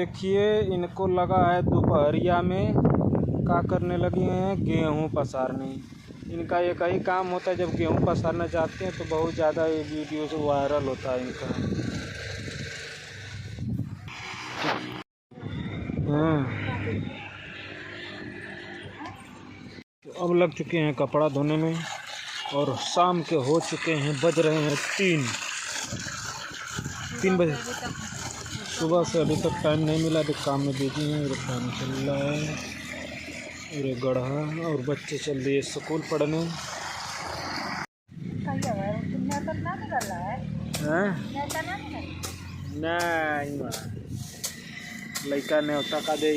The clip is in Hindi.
देखिए इनको लगा है दोपहरिया में क्या करने लगे हैं, गेहूँ पसारने। इनका एक ही काम होता है, जब गेहूँ पसारने जाते हैं तो बहुत ज़्यादा ये वीडियो से वायरल होता है इनका। तो अब लग चुके हैं कपड़ा धोने में और शाम के हो चुके हैं, बज रहे हैं 3 बजे। सुबह से अभी तक टाइम नहीं मिला, तो काम में बिजी हैं। मेरे काम चल रहा है, मेरे गढ़ा और बच्चे चल दिए स्कूल पढ़ने। नहीं लड़का न्योता का दे।